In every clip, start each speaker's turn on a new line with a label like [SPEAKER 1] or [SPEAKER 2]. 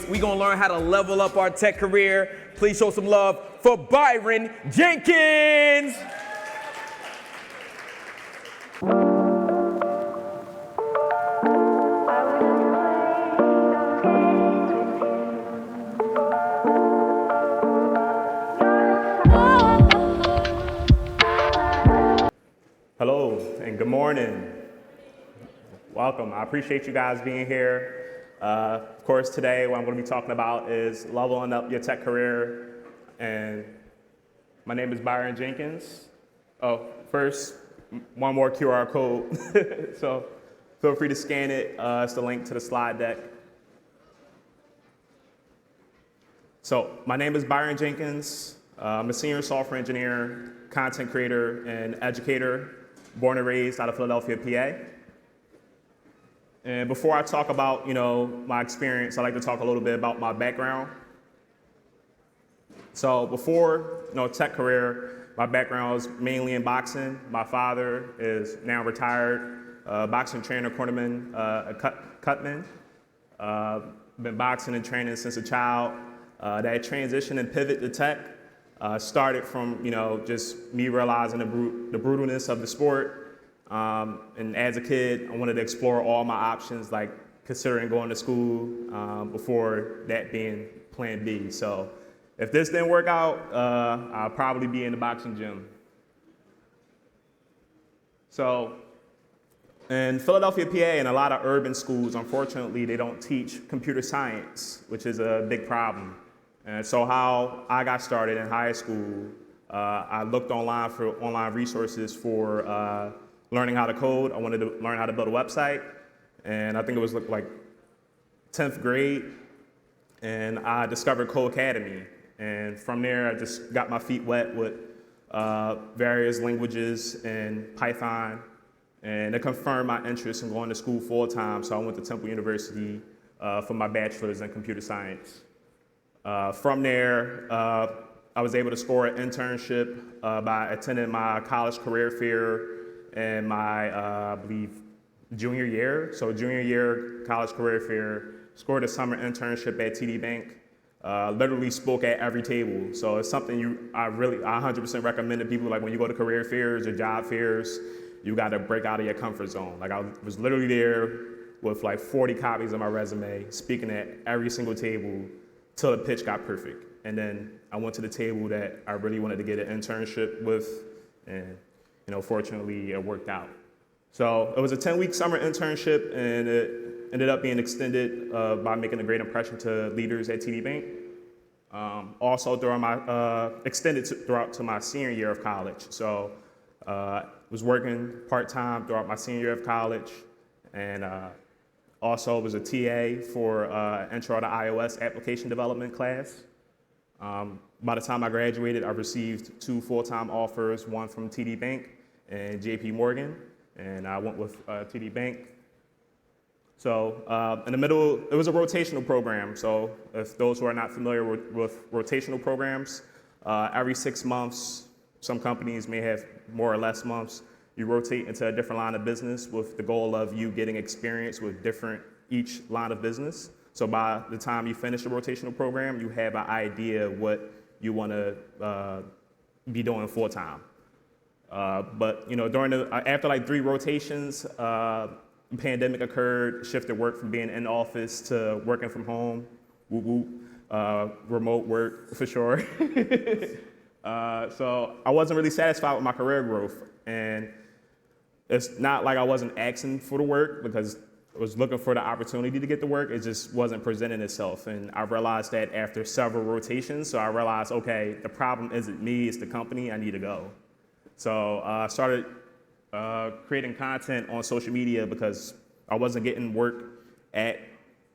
[SPEAKER 1] voice. We're going to learn how to level up our tech career. Please show some love for Byron Jenkins.
[SPEAKER 2] Hello and good morning. Welcome. I appreciate you guys being here. Of course, today what I'm going to be talking about is leveling up your tech career. And my name is Byron Jenkins. Oh, first, one more QR code. So feel free to scan it. It's the link to the slide deck. So my name is Byron Jenkins. I'm a senior software engineer, content creator, and educator, born and raised out of Philadelphia, PA. And before I talk about, my experience, I'd like to talk a little bit about my background. So before, tech career, my background was mainly in boxing. My father is now retired, boxing trainer, cornerman, cutman. Been boxing and training since a child. That transition and pivot to tech started from, just me realizing the brutalness of the sport. And as a kid, I wanted to explore all my options, like considering going to school before that being plan B. So if this didn't work out, I'll probably be in the boxing gym. So in Philadelphia, PA, and a lot of urban schools, unfortunately, they don't teach computer science, which is a big problem. And so how I got started in high school, I looked online for online resources for learning how to code. I wanted to learn how to build a website. And I think it was like 10th grade. And I discovered Codecademy. And from there, I just got my feet wet with various languages and Python. And it confirmed my interest in going to school full time. So I went to Temple University for my bachelor's in computer science. From there, I was able to score an internship by attending my college career fair in my, I believe, junior year. So junior year college career fair, scored a summer internship at TD Bank, literally spoke at every table. So it's something I 100% recommend to people, like when you go to career fairs or job fairs, you got to break out of your comfort zone. Like I was literally there with like 40 copies of my resume, speaking at every single table till the pitch got perfect. And then I went to the table that I really wanted to get an internship with, and fortunately it worked out. So it was a 10-week summer internship, and it ended up being extended by making a great impression to leaders at TD Bank. Also during my, extended throughout to my senior year of college. So was working part-time throughout my senior year of college, and also was a TA for Intro to iOS application development class. By the time I graduated, I received 2 full-time offers, one from TD Bank and JP Morgan, and I went with TD Bank. So in the middle, it was a rotational program. So if those who are not familiar with rotational programs, every 6 months, some companies may have more or less months, you rotate into a different line of business with the goal of you getting experience with each line of business. So by the time you finish the rotational program, you have an idea what you want to be doing full time. But after like 3 rotations, pandemic occurred, shifted work from being in office to working from home, remote work for sure. So I wasn't really satisfied with my career growth, and it's not like I wasn't asking for the work, because I was looking for the opportunity to get the work. It just wasn't presenting itself. And I realized that after several rotations. So I realized, okay, the problem isn't me, it's the company, I need to go. So I started creating content on social media because I wasn't getting work at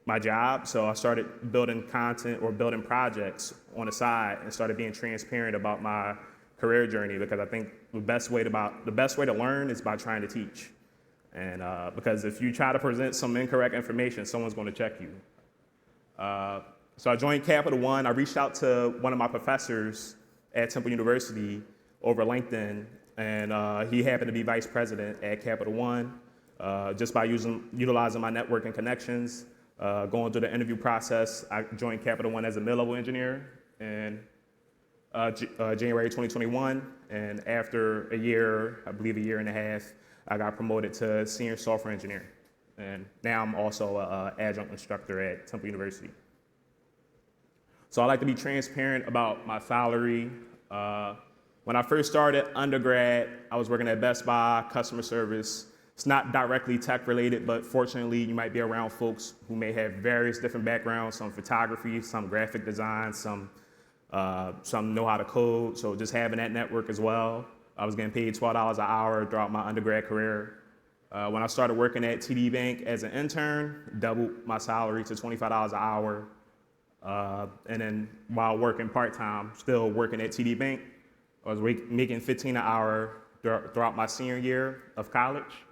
[SPEAKER 2] my job. So I started building content or building projects on the side and started being transparent about my career journey, because I think the best way to learn is by trying to teach. And because if you try to present some incorrect information, someone's going to check you. So I joined Capital One. I reached out to one of my professors at Temple University over LinkedIn, and he happened to be vice president at Capital One. Just by utilizing my network and connections, Going through the interview process, I joined Capital One as a mid-level engineer in January 2021, and after a year, I believe a year and a half, I got promoted to senior software engineer. And now I'm also an adjunct instructor at Temple University. So I like to be transparent about my salary. When I first started undergrad, I was working at Best Buy, customer service. It's not directly tech related, but fortunately you might be around folks who may have various different backgrounds, some photography, some graphic design, some know how to code. So just having that network as well. I was getting paid $12 an hour throughout my undergrad career. When I started working at TD Bank as an intern, doubled my salary to $25 an hour. And then while working part-time, still working at TD Bank, I was making $15 an hour throughout my senior year of college.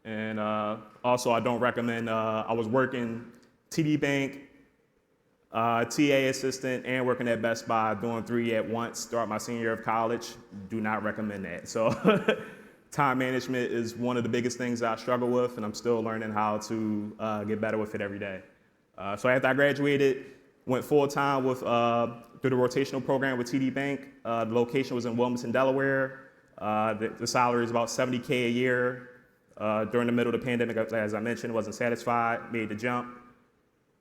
[SPEAKER 2] And also, I don't recommend, I was working TD Bank, TA assistant, and working at Best Buy, doing 3 at once throughout my senior year of college. Do not recommend that. So time management is one of the biggest things that I struggle with, and I'm still learning how to get better with it every day. So after I graduated, went full-time with through the rotational program with TD Bank. The location was in Wilmington, Delaware. The salary is about $70K a year. During the middle of the pandemic, as I mentioned, wasn't satisfied, made the jump.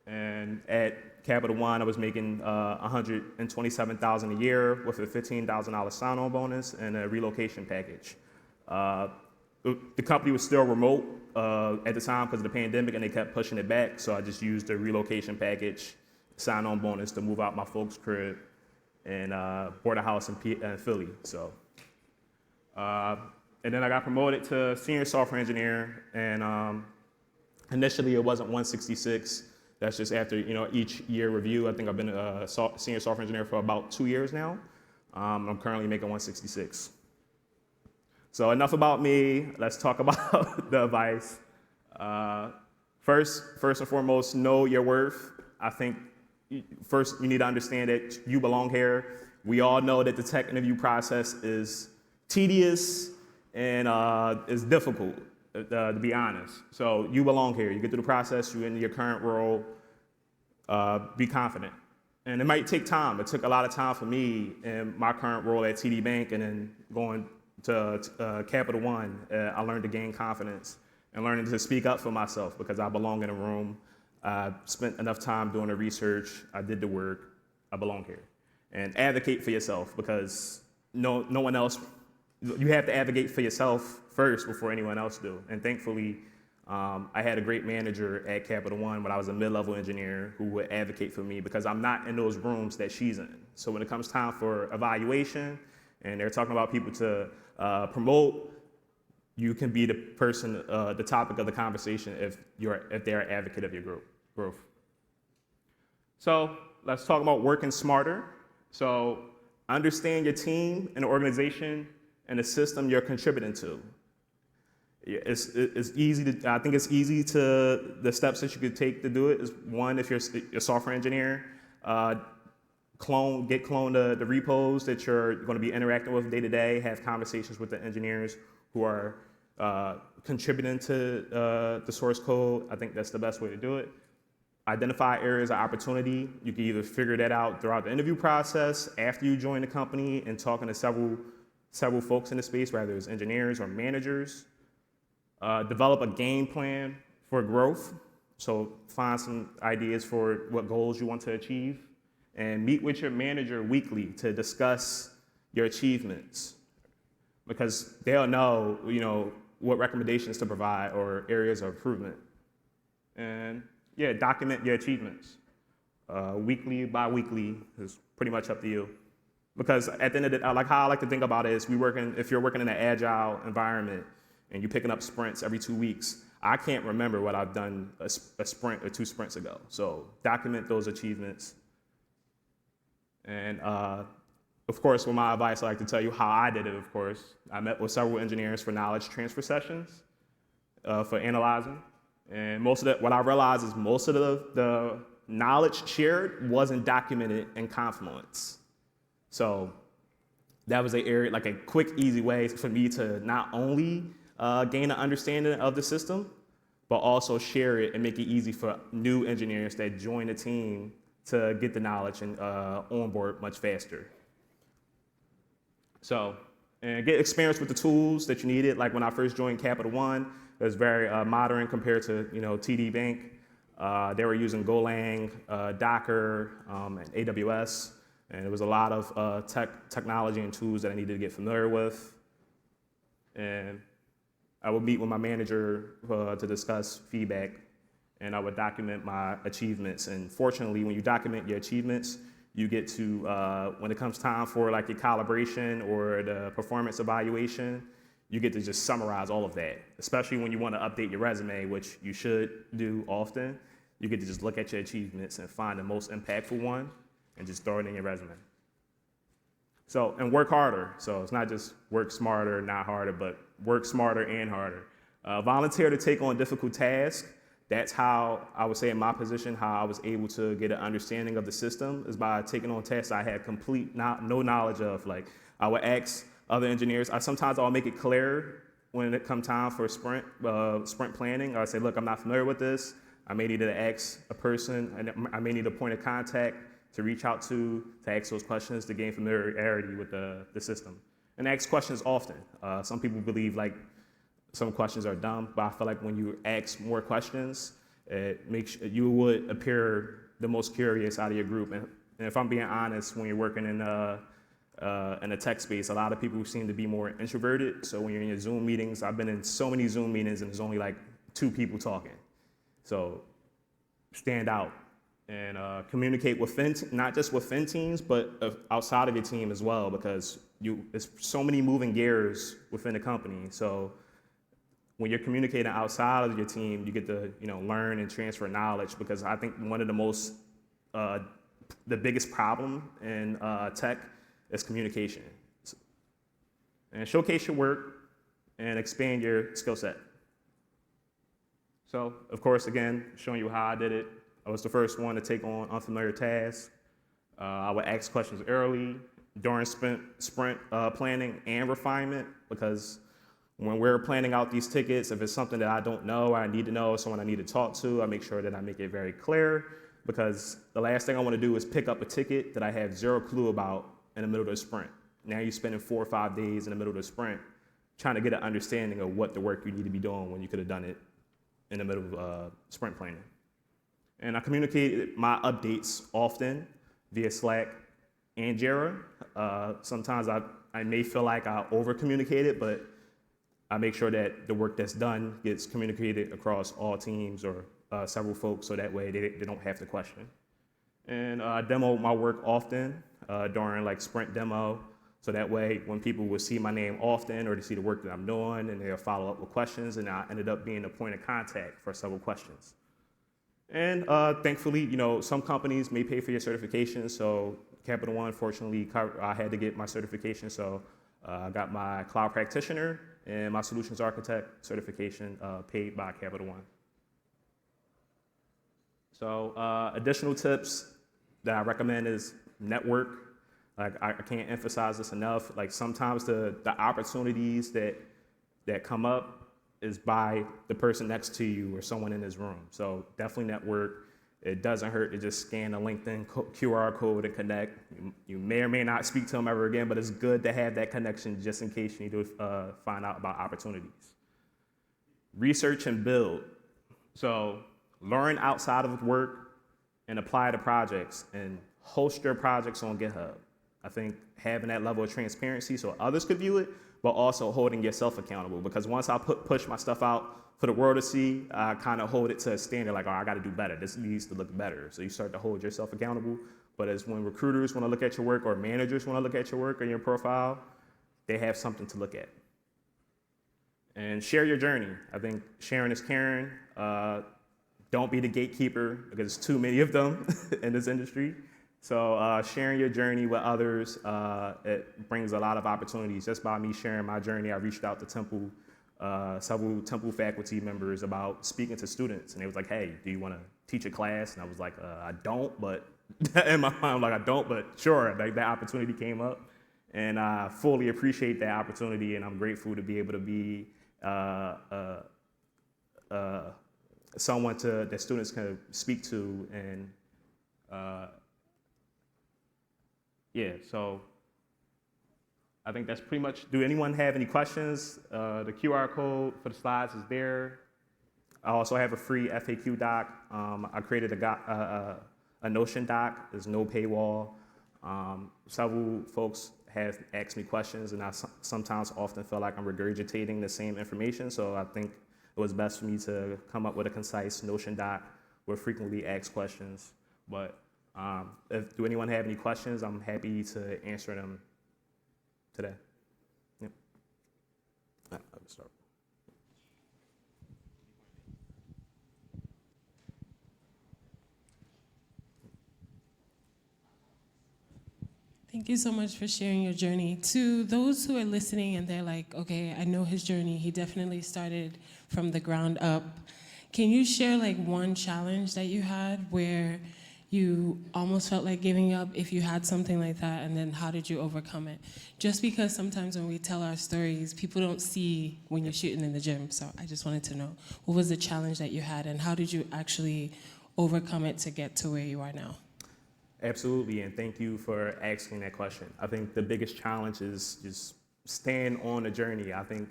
[SPEAKER 2] And at Capital One, I was making $127,000 a year with a $15,000 sign-on bonus and a relocation package. The company was still remote at the time because of the pandemic, and they kept pushing it back. So I just used the relocation package, sign-on bonus to move out my folks' crib and bought a house in Philly. So, and then I got promoted to senior software engineer, and initially it wasn't 166. That's just after each year review. I think I've been a senior software engineer for about 2 years now. I'm currently making 166. So enough about me. Let's talk about the advice. First and foremost, know your worth. I think first you need to understand that you belong here. We all know that the tech interview process is tedious and is difficult, to be honest. So you belong here. You get through the process, you're in your current role, be confident. And it might take time. It took a lot of time for me in my current role at TD Bank, and then going to Capital One. I learned to gain confidence and learning to speak up for myself because I belong in a room. I spent enough time doing the research. I did the work. I belong here. And advocate for yourself because no one else, you have to advocate for yourself first before anyone else do. And thankfully, I had a great manager at Capital One when I was a mid-level engineer who would advocate for me because I'm not in those rooms that she's in. So when it comes time for evaluation and they're talking about people to promote, you can be the person, the topic of the conversation if they're an advocate of your growth. So let's talk about working smarter. So understand your team and the organization and the system you're contributing to. It's easy to, I think it's easy to, the steps that you could take to do it is one, if you're a software engineer, get clone the repos that you're going to be interacting with day to day, have conversations with the engineers who are contributing to the source code. I think that's the best way to do it. Identify areas of opportunity. You can either figure that out throughout the interview process, after you join the company and talking to several folks in the space, whether it's engineers or managers. Develop a game plan for growth. So find some ideas for what goals you want to achieve. And meet with your manager weekly to discuss your achievements. Because they'll know, what recommendations to provide or areas of improvement. And yeah, document your achievements. Weekly, bi-weekly is pretty much up to you. Because at the end of the day, like how I like to think about it is if you're working in an agile environment and you're picking up sprints every 2 weeks, I can't remember what I've done a sprint or 2 sprints ago. So document those achievements. And of course, with my advice, I like to tell you how I did it, of course. I met with several engineers for knowledge transfer sessions for analyzing. And what I realized is most of the knowledge shared wasn't documented in Confluence. So that was an area, like a quick, easy way for me to not only gain an understanding of the system, but also share it and make it easy for new engineers that join the team to get the knowledge and onboard much faster. So, and get experience with the tools that you needed. Like when I first joined Capital One, it was very modern compared to TD Bank. They were using Golang, Docker, and AWS, and there was a lot of technology and tools that I needed to get familiar with. And I would meet with my manager to discuss feedback, and I would document my achievements. And fortunately, when you document your achievements, you get to, when it comes time for like your calibration or the performance evaluation, you get to just summarize all of that, especially when you want to update your resume, which you should do often. You get to just look at your achievements and find the most impactful one and just throw it in your resume. So, and work harder. So it's not just work smarter, not harder, but work smarter and harder. Volunteer to take on difficult tasks. That's how I would say in my position, how I was able to get an understanding of the system is by taking on tasks I had no knowledge of. Like I would ask other engineers. Sometimes I'll make it clear when it comes time for sprint planning. I'll say, look, I'm not familiar with this. I may need to ask a person, and I may need a point of contact to reach out to ask those questions to gain familiarity with the system. And ask questions often. Some people believe like some questions are dumb, but I feel like when you ask more questions, it makes you would appear the most curious out of your group. And if I'm being honest, when you're working in a tech space, a lot of people seem to be more introverted. So when you're in your Zoom meetings, I've been in so many Zoom meetings and there's only like 2 people talking. So stand out and communicate within, not just within teams, but outside of your team as well, because there's so many moving gears within the company. So when you're communicating outside of your team, you get to learn and transfer knowledge, because I think one of the biggest problem in tech is communication. And showcase your work and expand your skill set. So, of course, again, showing you how I did it. I was the first one to take on unfamiliar tasks. I would ask questions early, during sprint planning and refinement, because when we're planning out these tickets, if it's something that I don't know, or I need to know, or someone I need to talk to, I make sure that I make it very clear, because the last thing I want to do is pick up a ticket that I have 0 clue about in the middle of the sprint. Now you're spending 4 or 5 days in the middle of the sprint trying to get an understanding of what the work you need to be doing when you could have done it in the middle of sprint planning. And I communicate my updates often via Slack and Jira. Sometimes I may feel like I over-communicated, but I make sure that the work that's done gets communicated across all teams or several folks, so that way they don't have to question. And I demo my work often during like sprint demo, so that way when people will see my name often or they see the work that I'm doing, and they'll follow up with questions, and I ended up being a point of contact for several questions. And thankfully, some companies may pay for your certification, so Capital One, fortunately, I had to get my certification, so I got my cloud practitioner and my solutions architect certification paid by Capital One. So additional tips that I recommend is network. Like I can't emphasize this enough. Like sometimes the opportunities that come up is by the person next to you or someone in this room. So definitely network. It doesn't hurt to just scan a LinkedIn QR code and connect. You may or may not speak to them ever again, but it's good to have that connection just in case you need to find out about opportunities. Research and build. So learn outside of work and apply to projects, and host your projects on GitHub. I think having that level of transparency so others could view it, but also holding yourself accountable. Because once I push my stuff out for the world to see, I kind of hold it to a standard like, oh, I got to do better. This needs to look better. So you start to hold yourself accountable. But as when recruiters want to look at your work or managers want to look at your work and your profile, they have something to look at. And share your journey. I think sharing is caring. Don't be the gatekeeper, because there's too many of them in this industry. So sharing your journey with others, it brings a lot of opportunities. Just by me sharing my journey, I reached out to several Temple faculty members about speaking to students. And they was like, hey, do you want to teach a class? And I was like, I don't, but in my mind, I'm like, I don't, but sure. Like, that opportunity came up. And I fully appreciate that opportunity, and I'm grateful to be able to be someone that students can speak to, and yeah, so I think that's pretty much. Do anyone have any questions? The QR code for the slides is there. I also have a free FAQ doc. I created a Notion doc. There's no paywall. Several folks have asked me questions, and I sometimes often feel like I'm regurgitating the same information, so I think it was best for me to come up with a concise Notion doc with frequently asked questions. But do anyone have any questions? I'm happy to answer them today. Yep. I'll start.
[SPEAKER 3] Thank you so much for sharing your journey. To those who are listening and they're like, okay, I know his journey. He definitely started from the ground up. Can you share like one challenge that you had where you almost felt like giving up if you had something like that, and then how did you overcome it? Just because sometimes when we tell our stories, people don't see when you're shooting in the gym. So I just wanted to know, what was the challenge that you had, and how did you actually overcome it to get to where you are now?
[SPEAKER 2] Absolutely, and thank you for asking that question. I think the biggest challenge is just staying on the journey. I think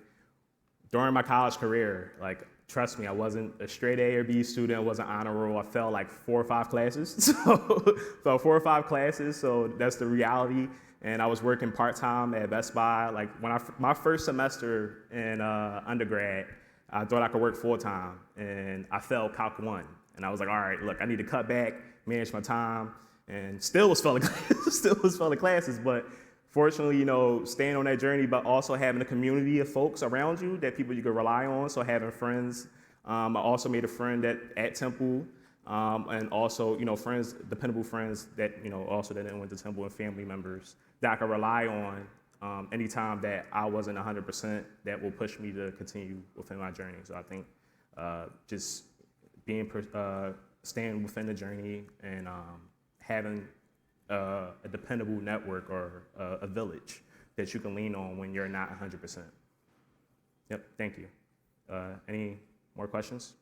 [SPEAKER 2] during my college career, like, trust me, I wasn't a straight A or B student, I wasn't honor roll. I failed like 4 or 5 classes, so 4 or 5 classes, so that's the reality. And I was working part-time at Best Buy. Like, when my first semester in undergrad, I thought I could work full-time, and I failed Calc 1. And I was like, all right, look, I need to cut back, manage my time, and still was failing classes, but fortunately, staying on that journey, but also having a community of folks around you, that people you could rely on, so having friends. I also made a friend at Temple, and also, friends, dependable friends that, also that went to Temple, and family members that I could rely on anytime that I wasn't 100%, that will push me to continue within my journey. So I think just staying within the journey, and having a dependable network or a village that you can lean on when you're not 100%. Yep, thank you. Any more questions?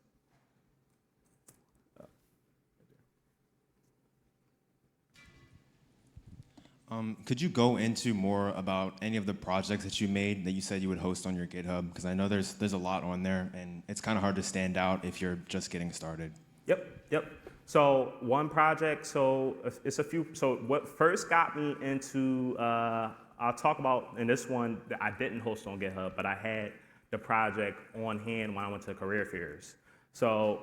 [SPEAKER 4] Could you go into more about any of the projects that you made that you said you would host on your GitHub? Because I know there's a lot on there, and it's kind of hard to stand out if you're just getting started.
[SPEAKER 2] Yep. So one project, so it's a few, so what first got me into, I'll talk about, in this one that I didn't host on GitHub, but I had the project on hand when I went to career fairs. So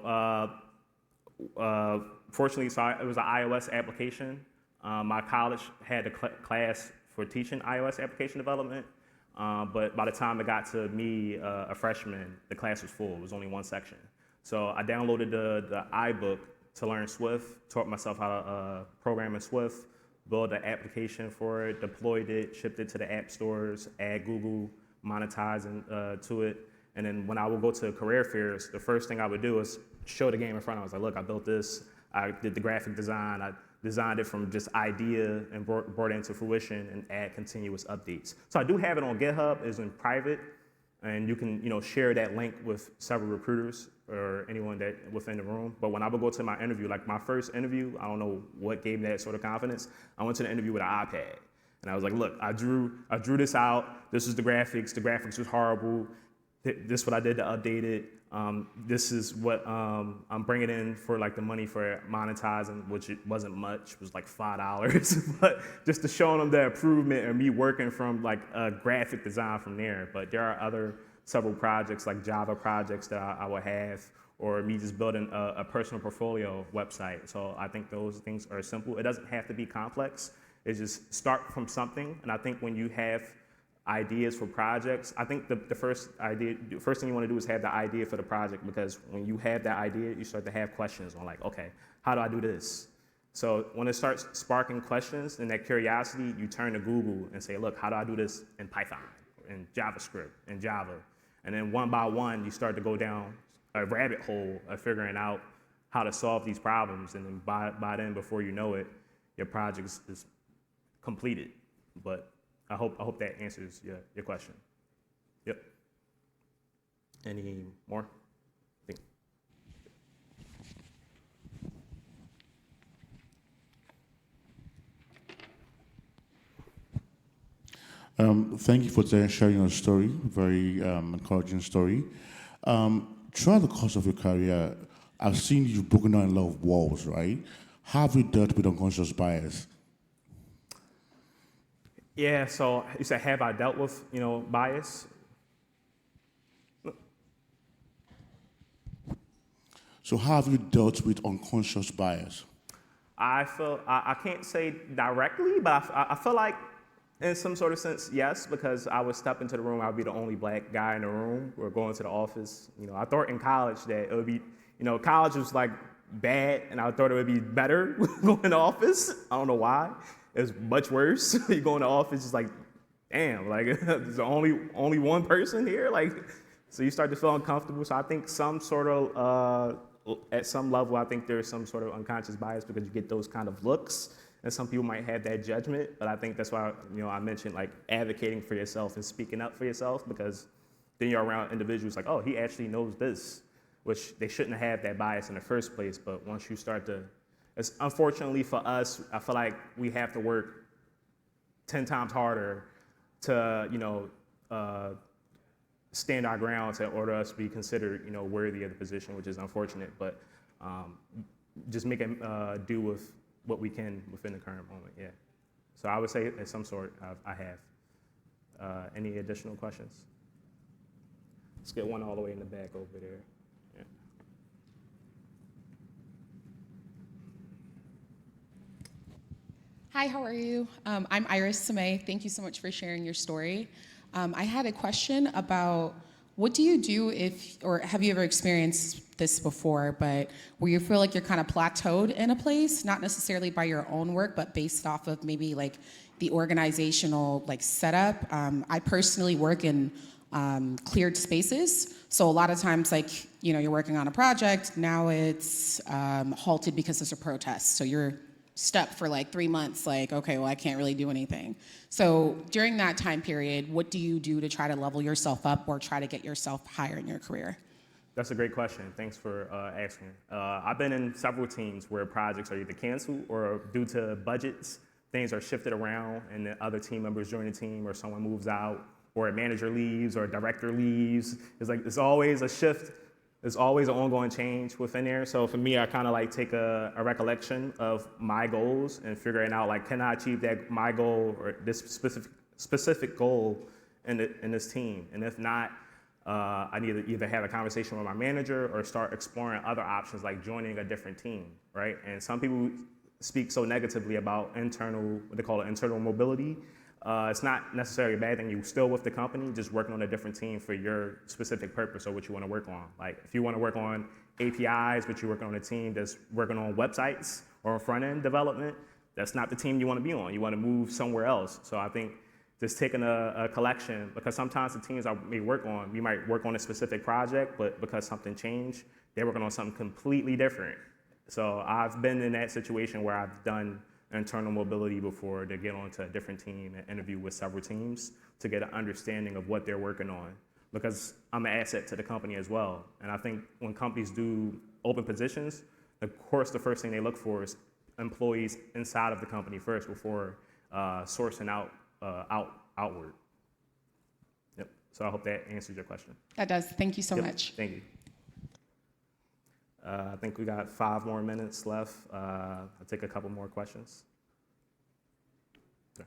[SPEAKER 2] fortunately, it was an iOS application. My college had a class for teaching iOS application development, but by the time it got to me, a freshman, the class was full. It was only one section. So I downloaded the iBook to learn Swift, taught myself how to program in Swift, build an application for it, deployed it, shipped it to the app stores, add Google monetizing to it. And then when I would go to career fairs, the first thing I would do is show the game in front. I was like, look, I built this. I did the graphic design. I designed it from just idea and brought it into fruition, and add continuous updates. So I do have it on GitHub. It's in private, and you can share that link with several recruiters or anyone that within the room. But when I would go to my interview, like my first interview, I don't know what gave me that sort of confidence. I went to the interview with an iPad, and I was like, look, I drew this out. This is the graphics. The graphics was horrible. This is what I did to update it. This is what I'm bringing in for like the money for monetizing, which it wasn't much. It was like $5, but just to show them the improvement and me working from like a graphic design from there. But there are several projects, like Java projects, that I would have, or me just building a personal portfolio website. So I think those things are simple. It doesn't have to be complex. It's just start from something. And I think when you have ideas for projects, I think the first thing you want to do is have the idea for the project, because when you have that idea, you start to have questions on like, okay, how do I do this? So when it starts sparking questions and that curiosity, you turn to Google and say, look, how do I do this in Python, in JavaScript, in Java? And then one by one, you start to go down a rabbit hole of figuring out how to solve these problems. And then by then, before you know it, your project is completed. But I hope that answers your question. Yep. Any more?
[SPEAKER 5] Thank you for sharing your story, very encouraging story. Throughout the course of your career, I've seen you've broken down a lot of walls, right? How have you dealt with unconscious bias?
[SPEAKER 2] Yeah, so you said, have I dealt with, bias?
[SPEAKER 5] So how have you dealt with unconscious bias?
[SPEAKER 2] I can't say directly, but I feel like in some sort of sense, yes, because I would step into the room, I would be the only black guy in the room. We're going to the office. I thought in college that it would be, college was like bad, and I thought it would be better going to the office. I don't know why. It's much worse. You go in the office, it's like, damn, like there's only one person here, like, so you start to feel uncomfortable. So I think some sort of at some level, I think there's some sort of unconscious bias because you get those kind of looks, and some people might have that judgment. But I think that's why I mentioned like advocating for yourself and speaking up for yourself, because then you're around individuals like, oh, he actually knows this, which they shouldn't have that bias in the first place. But once you start to, it's unfortunately for us, I feel like we have to work 10 times harder to stand our grounds in order us to be considered, worthy of the position, which is unfortunate, but just making do with what we can within the current moment, yeah. So I would say at some sort I have. Any additional questions? Let's get one all the way in the back over there. Yeah.
[SPEAKER 6] Hi, how are you? I'm Iris Samay. Thank you so much for sharing your story. I had a question about what do you do or have you ever experienced this before, but where you feel like you're kind of plateaued in a place, not necessarily by your own work, but based off of maybe like the organizational like setup. I personally work in cleared spaces. So a lot of times like, you're working on a project, now it's halted because there's a protest. So you're stuck for like 3 months, like, okay, well, I can't really do anything. So during that time period, what do you do to try to level yourself up or try to get yourself higher in your career?
[SPEAKER 2] That's a great question. Thanks for asking. I've been in several teams where projects are either canceled or due to budgets, things are shifted around and the other team members join the team, or someone moves out, or a manager leaves, or a director leaves. It's always a shift. There's always an ongoing change within there. So for me, I kind of like take a recollection of my goals and figuring out like, can I achieve my goal or this specific goal in this team? And if not, I need to either have a conversation with my manager or start exploring other options like joining a different team, right? And some people speak so negatively about what they call internal mobility. It's not necessarily a bad thing. You're still with the company, just working on a different team for your specific purpose or what you want to work on. Like if you want to work on APIs, but you're working on a team that's working on websites or front-end development, that's not the team you want to be on. You want to move somewhere else. So I think just taking a collection, because sometimes the teams I may work on, we might work on a specific project, but because something changed, they're working on something completely different. So I've been in that situation where I've done internal mobility before to get onto a different team and interview with several teams to get an understanding of what they're working on, because I'm an asset to the company as well. And I think when companies do open positions, of course the first thing they look for is employees inside of the company first before sourcing outward. Yep. So I hope that answers your question.
[SPEAKER 6] That does. Thank you so
[SPEAKER 2] Yep.
[SPEAKER 6] much.
[SPEAKER 2] Thank you. I think we got 5 more minutes left. I'll take a couple more questions. Sure.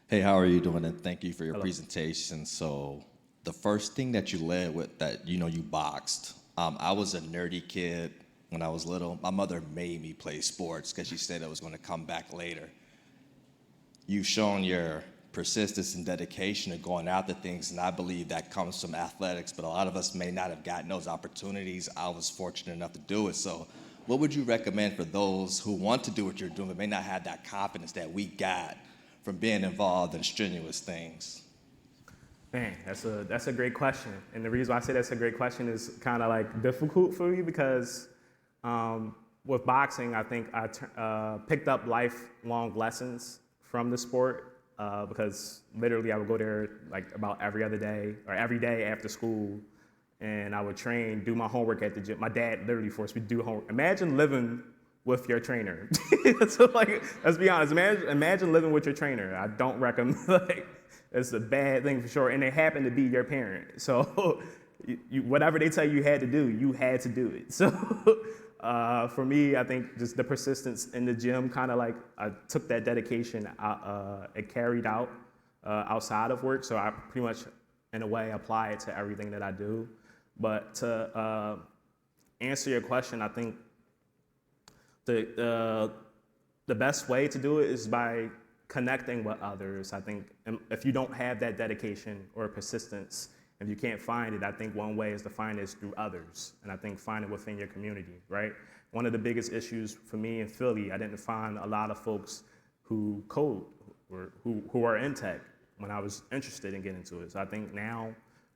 [SPEAKER 7] Hey, how are you doing? And thank you for your
[SPEAKER 2] Hello.
[SPEAKER 7] presentation. So the first thing that you led with that, you boxed. I was a nerdy kid when I was little. My mother made me play sports because she said it was going to come back later. You've shown your persistence and dedication to going after things, and I believe that comes from athletics, but a lot of us may not have gotten those opportunities. I was fortunate enough to do it. So what would you recommend for those who want to do what you're doing but may not have that confidence that we got from being involved in strenuous things?
[SPEAKER 2] Man, that's a great question. And the reason why I say that's a great question is kind of like difficult for me because with boxing, I think I picked up lifelong lessons from the sport. Because literally I would go there like about every other day or every day after school, and I would train, do my homework at the gym. My dad literally forced me to do homework. Imagine living with your trainer. So like, let's be honest, imagine living with your trainer. I don't recommend, like, it's a bad thing for sure. And they happen to be your parent. So whatever they tell you had to do, you had to do it. So for me, I think just the persistence in the gym kind of like, I took that dedication, it carried out outside of work. So I pretty much, in a way, apply it to everything that I do. But to answer your question, I think the best way to do it is by connecting with others. I think if you don't have that dedication or persistence, if you can't find it, I think one way is to find it through others. And I think find it within your community, right? One of the biggest issues for me in Philly, I didn't find a lot of folks who code or who are in tech when I was interested in getting into it. So I think now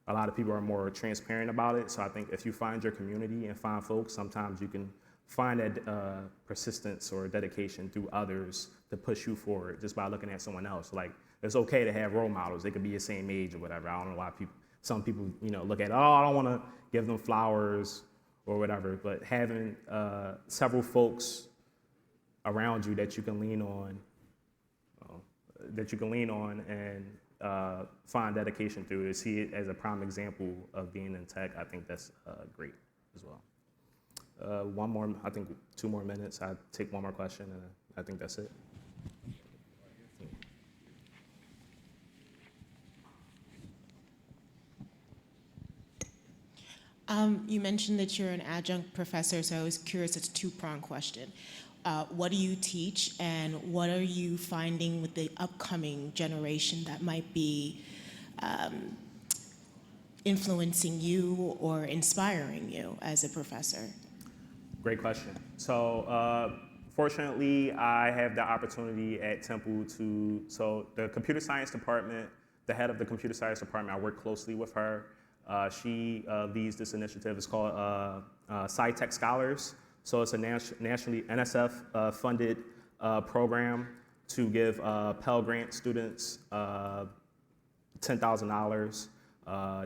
[SPEAKER 2] a lot of people are more transparent about it. So I think if you find your community and find folks, sometimes you can find that persistence or dedication through others to push you forward just by looking at someone else. Like, it's okay to have role models. They could be the same age or whatever. I don't know why some people, look at, I don't want to give them flowers or whatever. But having several folks around you that you can lean on, and find dedication through to see it as a prime example of being in tech, I think that's great as well. One more, I think 2 more minutes. I'll take one more question, and I think that's it.
[SPEAKER 3] You mentioned that you're an adjunct professor, so I was curious, it's a 2-pronged question. What do you teach, and what are you finding with the upcoming generation that might be influencing you or inspiring you as a professor?
[SPEAKER 2] Great question. So fortunately, I have the opportunity at Temple so the computer science department, the head of the computer science department, I work closely with her. She leads this initiative. It's called SciTech Scholars. So it's a nationally NSF funded program to give Pell Grant students $10,000.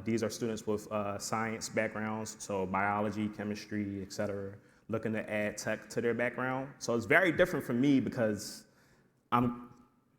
[SPEAKER 2] These are students with science backgrounds, so biology, chemistry, et cetera, looking to add tech to their background. So it's very different for me because I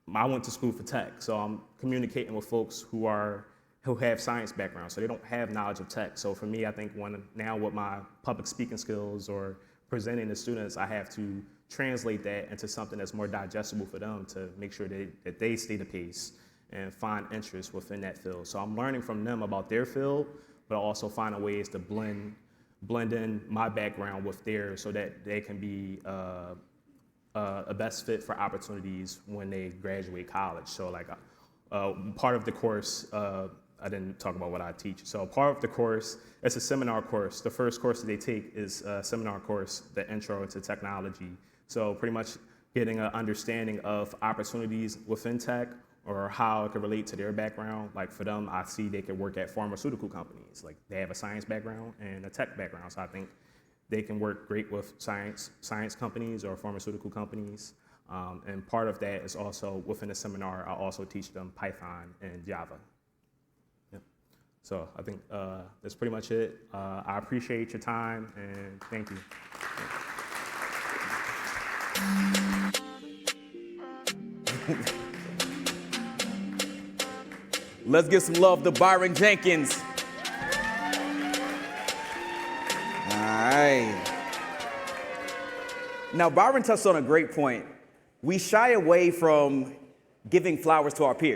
[SPEAKER 2] went to school for tech, so I'm communicating with folks who have science backgrounds, so they don't have knowledge of tech. So for me, I think now with my public speaking skills or presenting to students, I have to translate that into something that's more digestible for them to make sure that they stay the pace and find interest within that field. So I'm learning from them about their field, but also finding ways to blend in my background with theirs so that they can be a best fit for opportunities when they graduate college. So like part of the course, I didn't talk about what I teach. So part of the course, it's a seminar course. The first course that they take is a seminar course, the Intro to Technology. So pretty much getting an understanding of opportunities within tech or how it could relate to their background. Like for them, I see they could work at pharmaceutical companies. Like they have a science background and a tech background. So I think they can work great with science companies or pharmaceutical companies. And part of that is also within the seminar, I also teach them Python and Java. Yep. So I think that's pretty much it. I appreciate your time and thank you.
[SPEAKER 1] Let's give some love to Byron Jenkins. All right. Now, Byron touched on a great point. We shy away from giving flowers to our peers.